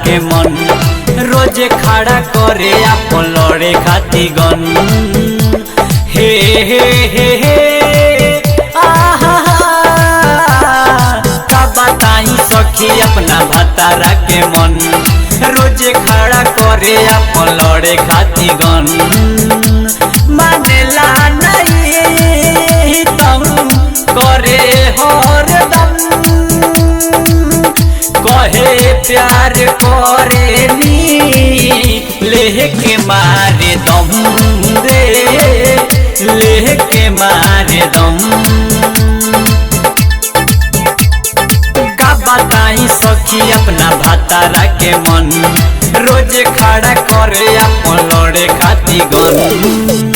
के मन रोजे खड़ा करे अपन लड़े खाती गन। हे हे हे हे आहा का बताई सखी अपना भतारा के मन रोजे खड़ा करे अपन लड़े खाती गन। मानेला नहीं तम करे हरदम कहे प्यार करे नी लेके मारे दम रे लेके मारे दम। का बताई सखी अपना भतारा के मन रोजे खड़ा करे अपन लड़े खाती गन।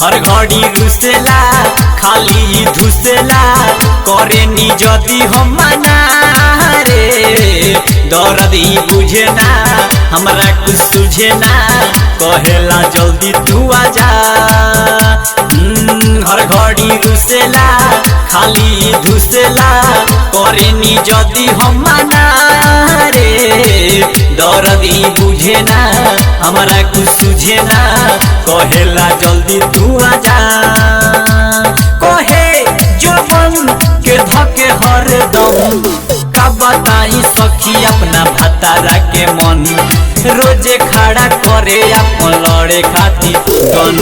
हर घड़ी रुसेला खाली धुसेला करे नी जदी हम मना रे दर्द ही बुझे ना हमरा कुछ सुझे ना कहेला जल्दी तू आजा। हर घड़ी रुसेला खाली धुसेला करे नी जदी हम मना रे दर्द ही बुझे ना हमरा कुछ सुझे ना कहेला जल्दी तू आजा। कहे जोबन के धके हरदम का बताई सखी अपना भतारा के मन रोजे खड़ा करे अपन लड़े खाती गन।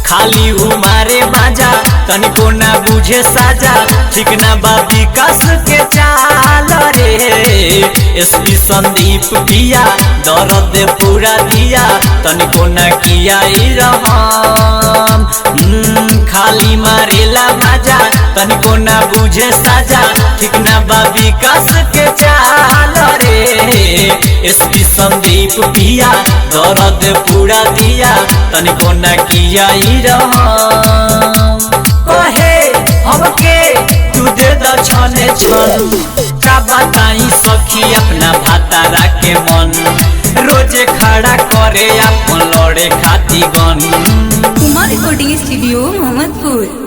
खाली उमारे बाजा तनिको ना बुझे साजा ठीक ना बा विकास के चाल रे। एसपी संदीप पिया दर्द पूरा दिया तनिको ना किया रहम। खाली मारेला बाजा तनिको ना बुझे साजा ठीक ना बा विकास के चाल रे। एसपी संदीप पिया दर्द पूरा दिया तनिको ना किया कहे हमके तू दे द छने छन। का बताई सखी अपना भतारा के मन रोजे खड़ा करे अपन लड़े खाती गन। Kumar recording studio Mohammadpur.